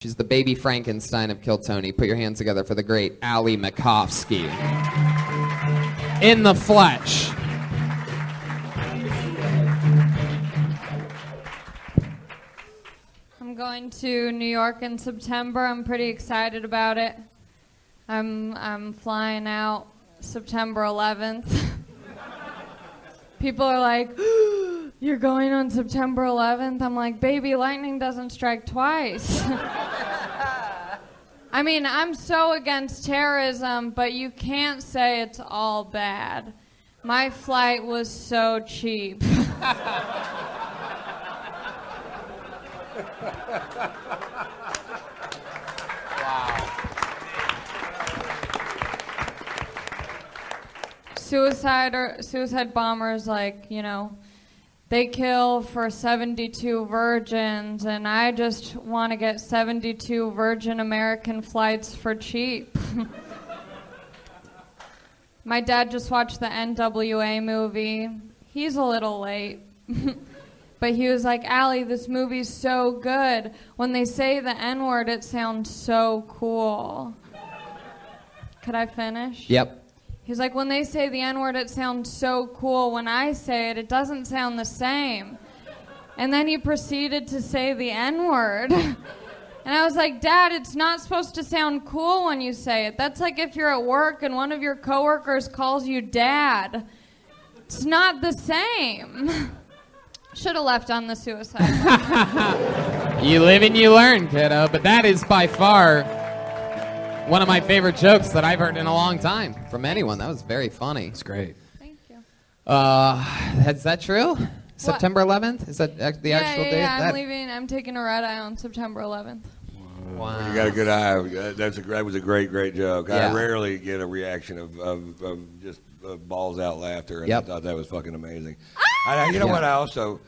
She's the baby Frankenstein of Kill Tony. Put your hands together for the great Ali Macofsky. In the flesh. I'm going to New York in September. I'm pretty excited about it. I'm flying out September 11th. People are like, "You're going on September 11th?" I'm like, "Baby, lightning doesn't strike twice." I mean, I'm so against terrorism, but you can't say it's all bad. My flight was so cheap. Suicide bombers, like, you know, they kill for 72 virgins, and I just want to get 72 Virgin American flights for cheap. My dad just watched the NWA movie. He's a little late. But he was like, "Allie, this movie's so good. When they say the N-word, it sounds so cool." Could I finish? Yep. He's like, "When they say the N-word, it sounds so cool. When I say it, it doesn't sound the same." And then he proceeded to say the N-word. And I was like, "Dad, it's not supposed to sound cool when you say it. That's like if you're at work and one of your coworkers calls you Dad. It's not the same." Should have left on the suicide. You live and you learn, kiddo. But that is by far one of my favorite jokes that I've heard in a long time from anyone. That was very funny. It's great. Thank you. Is that true? September 11th? Is that the actual date? Yeah, I'm leaving. I'm taking a red eye on September 11th. Wow. You got a good eye. That was a great joke. Yeah. I rarely get a reaction of just balls out laughter, and Yep. I thought that was fucking amazing. You know what? I also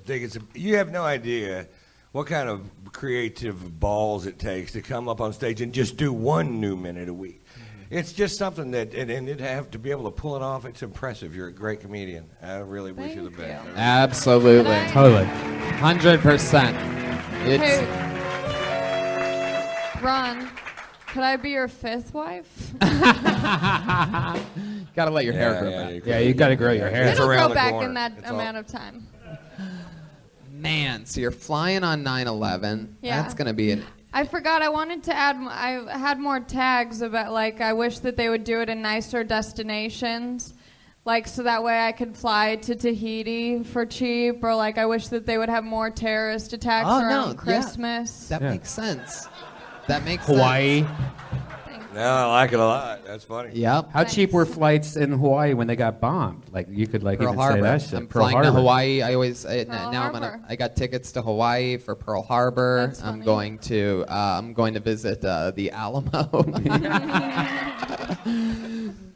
think you have no idea what kind of creative balls it takes to come up on stage and just do 1 new minute a week. Mm-hmm. It's just something that, and it'd have to be able to pull it off. It's impressive. You're a great comedian. I really wish you the best. Absolutely. Totally. 100%. Hey, Ron, could I be your 5th wife? Gotta let your hair grow back. Yeah, you got to grow your hair. It's It'll around grow the back corner. in that It's amount of time. Man, so you're flying on 9/11. Yeah. That's gonna be an... I forgot I wanted to add, I had more tags about, like, I wish that they would do it in nicer destinations. Like, so that way I could fly to Tahiti for cheap, or like I wish that they would have more terrorist attacks around Christmas. That makes sense. That makes Hawaii. sense. No, I like it a lot. That's funny. Yep. How cheap were flights in Hawaii when they got bombed? Like, you could like Pearl even Harbor. say that shit. I'm Pearl flying Harbor. to Hawaii. I always Pearl now Harbor. I got tickets to Hawaii for Pearl Harbor. That's I'm funny. going to visit the Alamo.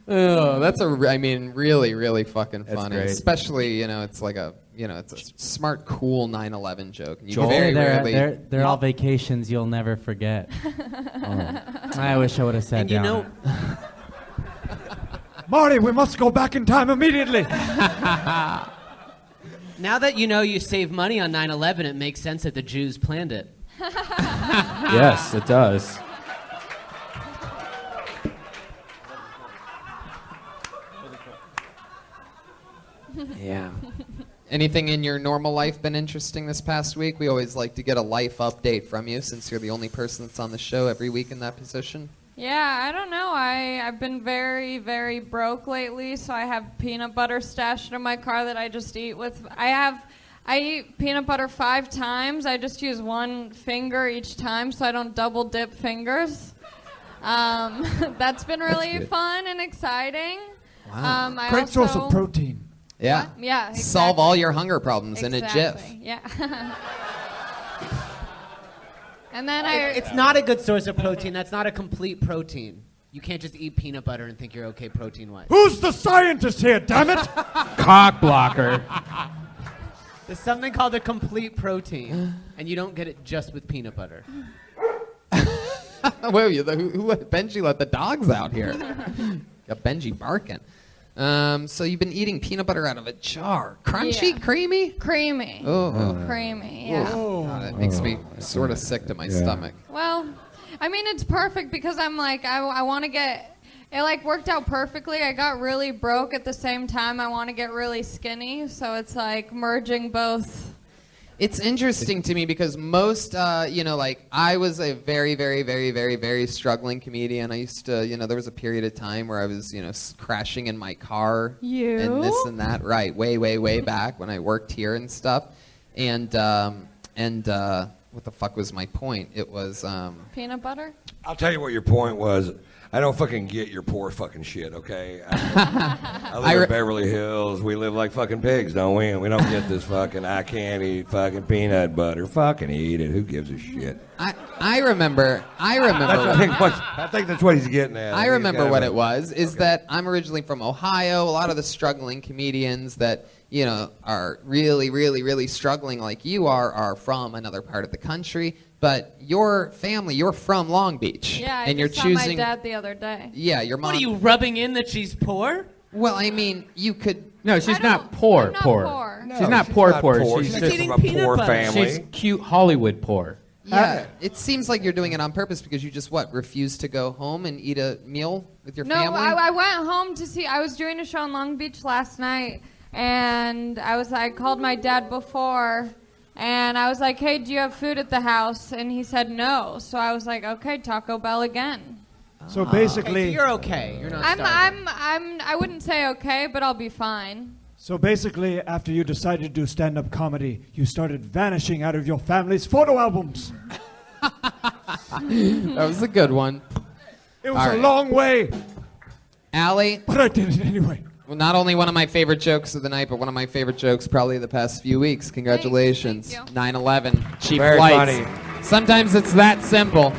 Oh, that's really fucking That's funny. great. Especially, it's like it's a smart, cool 9/11 joke. You Joel? very rarely. They're all vacations you'll never forget. I wish I would have sat And you down. know, Marty, we must go back in time immediately. now that you know you save money on 9/11, it makes sense that the Jews planned it. Yes, it does. Yeah. Anything in your normal life been interesting this past week? We always like to get a life update from you, since you're the only person that's on the show every week in that position. Yeah, I don't know. I've been very, very broke lately, so I have peanut butter stashed in my car that I just eat with. I eat peanut butter 5 times. I just use 1 finger each time, so I don't double dip fingers. That's been really fun and exciting. Wow. Great source of protein. Yeah. Yeah, exactly. Solve all your hunger problems in a jiff. Exactly, yeah. And then It's not a good source of protein. That's not a complete protein. You can't just eat peanut butter and think you're okay protein-wise. Who's the scientist here, damn it? Cock blocker. There's something called a complete protein, and you don't get it just with peanut butter. Wait, Benji let the dogs out here. Got Benji barking. So you've been eating peanut butter out of a jar. Crunchy, Yeah. creamy? Creamy. Oh. Creamy, yeah. God, it makes me sort of sick to my stomach. Well, I mean, it's perfect because I'm like, I want to get, it like worked out perfectly. I got really broke at the same time. I want to get really skinny. So it's like merging both. It's interesting to me because most, like I was a very, very, very, very, very struggling comedian. I used to, there was a period of time where I was, crashing in my car. You? And this and that. Right. Way, way, way back when I worked here and stuff. And what the fuck was my point? It was, Peanut butter? I'll tell you what your point was. I don't fucking get your poor fucking shit, okay? I live in Beverly Hills. We live like fucking pigs, don't we? And we don't get this fucking, I can't eat fucking peanut butter. Fucking eat it. Who gives a shit? I remember. I think that's what he's getting at. I remember what it was, is that I'm originally from Ohio. A lot of the struggling comedians that, are really, really, really struggling like you are from another part of the country. But your family, you're from Long Beach. Yeah, and I you're just choosing. saw my dad the other day. Yeah, your mom. What are you rubbing in that she's poor? Well, I mean, you could. No, she's I not don't- poor. I'm not poor. poor. No, She's not she's poor. not Poor. poor. She's She's just from a eating poor peanut butter. family. she's cute Hollywood poor. Yeah, it seems like you're doing it on purpose because you just refuse to go home and eat a meal with your No, family. I went home to see. I was doing a show in Long Beach last night, and I called my dad before, and I was like, "Hey, do you have food at the house?" And he said no. So I was like, "Okay, Taco Bell again." So Okay, so basically, you're okay. You're not starving. I wouldn't say okay, but I'll be fine. after you decided to do stand-up comedy, you started vanishing out of your family's photo albums. That was a good one. It was All a right. long way, Allie, but I did it anyway. well, not only one of my favorite jokes of the night, but one of my favorite jokes probably the past few weeks. Congratulations. Thank you. 9/11. Cheap Very flights. funny. Sometimes it's that simple.